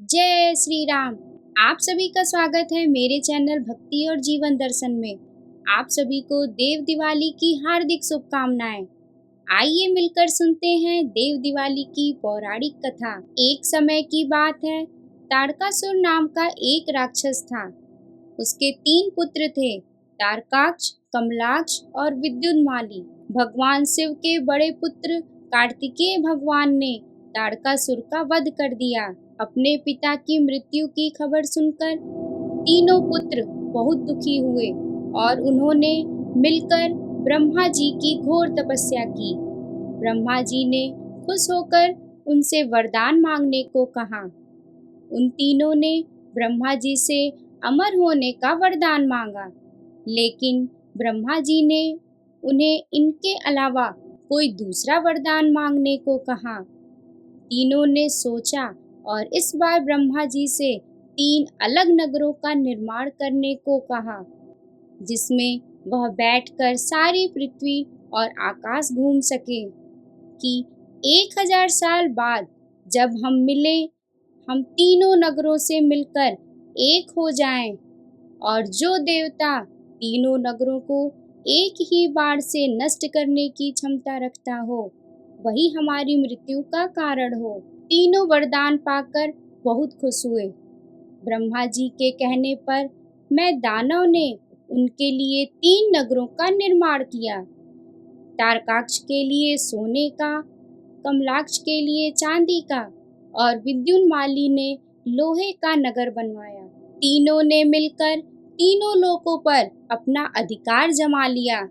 जय श्री राम। आप सभी का स्वागत है मेरे चैनल भक्ति और जीवन दर्शन में। आप सभी को देव दिवाली की हार्दिक शुभकामनाएं। आइए मिलकर सुनते हैं देव दिवाली की पौराणिक कथा। एक समय की बात है, तारकासुर नाम का एक राक्षस था। उसके 3 पुत्र थे, तारकाक्ष, कमलाक्ष और विद्युन्माली। भगवान शिव के बड़े पुत्र कार्तिकेय भगवान ने तारकासुर का वध कर दिया। अपने पिता की मृत्यु की खबर सुनकर तीनों पुत्र बहुत दुखी हुए और उन्होंने मिलकर ब्रह्मा जी की घोर तपस्या की। ब्रह्मा जी ने खुश होकर उनसे वरदान मांगने को कहा। उन तीनों ने ब्रह्मा जी से अमर होने का वरदान मांगा, लेकिन ब्रह्मा जी ने उन्हें इनके अलावा कोई दूसरा वरदान मांगने को कहा। तीनों ने सोचा और इस बार ब्रह्मा जी से 3 अलग नगरों का निर्माण करने को कहा, जिसमें वह बैठकर सारी पृथ्वी और आकाश घूम सके कि 1000 साल बाद जब हम मिले, हम तीनों नगरों से मिलकर एक हो जाएं और जो देवता तीनों नगरों को एक ही बार से नष्ट करने की क्षमता रखता हो, वही हमारी मृत्यु का कारण हो। तीनों वरदान पाकर बहुत खुश हुए। ब्रह्मा जी के कहने पर मैं दानव ने उनके लिए 3 नगरों का निर्माण किया। तारकाक्ष के लिए सोने का, कमलाक्ष के लिए चांदी का और विद्युन्माली ने लोहे का नगर बनवाया। तीनों ने मिलकर तीनों लोकों पर अपना अधिकार जमा लिया।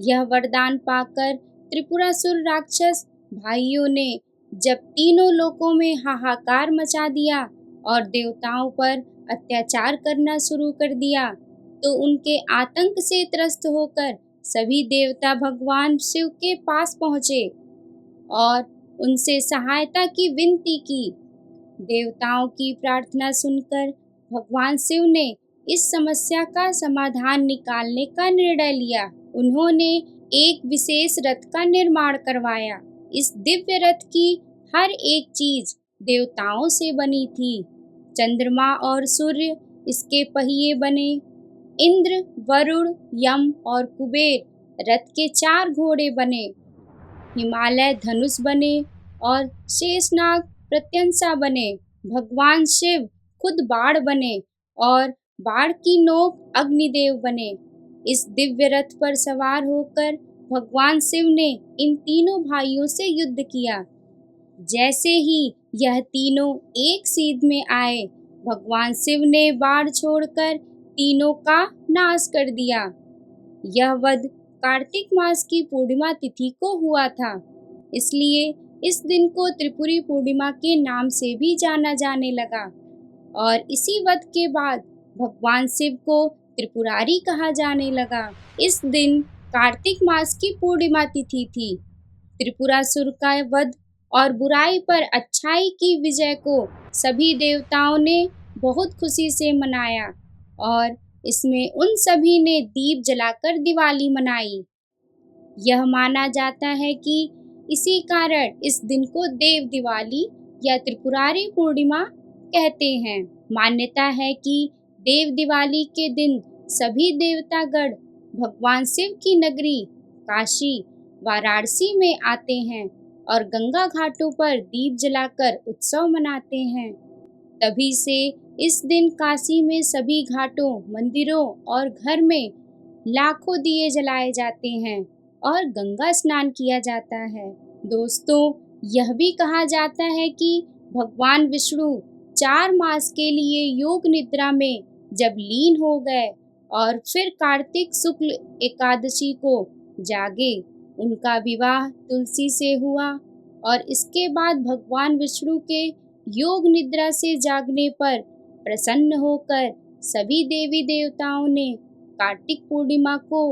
यह वरदान पाकर त्रिपुरासुर राक्षस भाइयों ने जब तीनों लोकों में हाहाकार मचा दिया और देवताओं पर अत्याचार करना शुरू कर दिया, तो उनके आतंक से त्रस्त होकर सभी देवता भगवान शिव के पास पहुँचे और उनसे सहायता की विनती की। देवताओं की प्रार्थना सुनकर भगवान शिव ने इस समस्या का समाधान निकालने का निर्णय लिया। उन्होंने एक विशेष रथ का निर्माण करवाया। इस दिव्य रथ की हर एक चीज देवताओं से बनी थी। चंद्रमा और सूर्य इसके पहिए बने। इंद्र, वरुण, यम और कुबेर रथ के 4 घोड़े बने। हिमालय धनुष बने और शेषनाग प्रत्यंसा बने। भगवान शिव खुद बाण बने और बाण की नोक अग्निदेव बने। इस दिव्य रथ पर सवार होकर भगवान शिव ने इन तीनों भाइयों से युद्ध किया। जैसे ही यह तीनों एक सीध में आए, भगवान शिव ने बाण छोड़कर तीनों का नाश कर दिया। यह वध कार्तिक मास की पूर्णिमा तिथि को हुआ था, इसलिए इस दिन को त्रिपुरी पूर्णिमा के नाम से भी जाना जाने लगा और इसी वध के बाद भगवान शिव को त्रिपुरारी कहा जाने लगा। इस दिन कार्तिक मास की पूर्णिमा तिथि थी। त्रिपुरासुर का वध और बुराई पर अच्छाई की विजय को सभी देवताओं ने बहुत खुशी से मनाया और इसमें उन सभी ने दीप जलाकर दिवाली मनाई। यह माना जाता है कि इसी कारण इस दिन को देव दिवाली या त्रिपुरारी पूर्णिमा कहते हैं। मान्यता है कि देव दिवाली के दिन सभी देवतागण भगवान शिव की नगरी काशी, वाराणसी में आते हैं और गंगा घाटों पर दीप जलाकर उत्सव मनाते हैं। तभी से इस दिन काशी में सभी घाटों, मंदिरों और घर में लाखों दिए जलाए जाते हैं और गंगा स्नान किया जाता है। दोस्तों, यह भी कहा जाता है कि भगवान विष्णु 4 मास के लिए योग निद्रा में जब लीन हो गए और फिर कार्तिक शुक्ल एकादशी को जागे, उनका विवाह तुलसी से हुआ और इसके बाद भगवान विष्णु के योग निद्रा से जागने पर प्रसन्न होकर सभी देवी देवताओं ने कार्तिक पूर्णिमा को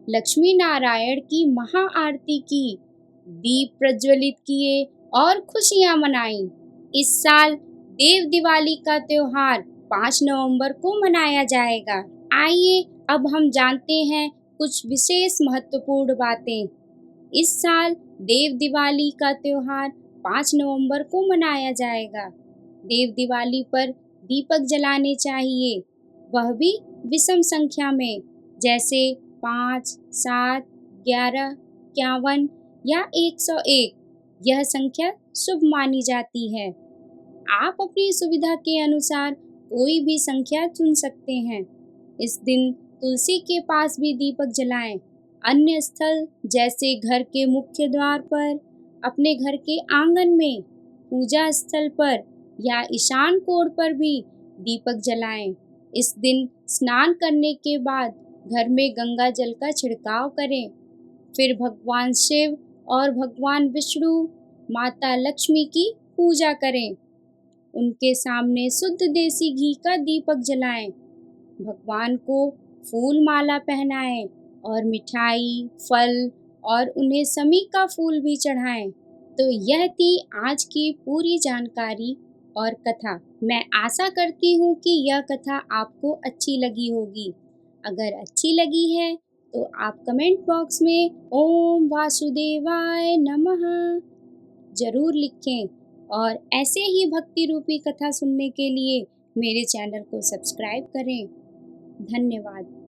लक्ष्मी नारायण की महा आरती की, दीप प्रज्वलित किए और खुशियां मनाई। इस साल देव दिवाली का त्योहार 5 नवंबर को मनाया जाएगा। आइए अब हम जानते हैं कुछ विशेष महत्वपूर्ण बातें। इस साल देव दिवाली का त्योहार 5 नवंबर को मनाया जाएगा। देव दिवाली पर दीपक जलाने चाहिए, वह भी विषम संख्या में, जैसे 5, 7, 11, 51 या 101। यह संख्या शुभ मानी जाती है। आप अपनी सुविधा के अनुसार कोई भी संख्या चुन सकते हैं। इस दिन तुलसी के पास भी दीपक जलाएं। अन्य स्थल जैसे घर के मुख्य द्वार पर, अपने घर के आंगन में, पूजा स्थल पर या ईशान कोण पर भी दीपक जलाएं। इस दिन स्नान करने के बाद घर में गंगा जल का छिड़काव करें। फिर भगवान शिव और भगवान विष्णु, माता लक्ष्मी की पूजा करें। उनके सामने शुद्ध देसी घी का दीपक जलाएं। भगवान को फूल माला पहनाएं और मिठाई, फल और उन्हें समी का फूल भी चढ़ाएं। तो यह थी आज की पूरी जानकारी और कथा। मैं आशा करती हूँ कि यह कथा आपको अच्छी लगी होगी। अगर अच्छी लगी है तो आप कमेंट बॉक्स में ओम वासुदेवाय नमः जरूर लिखें और ऐसे ही भक्ति रूपी कथा सुनने के लिए मेरे चैनल को सब्सक्राइब करें। धन्यवाद।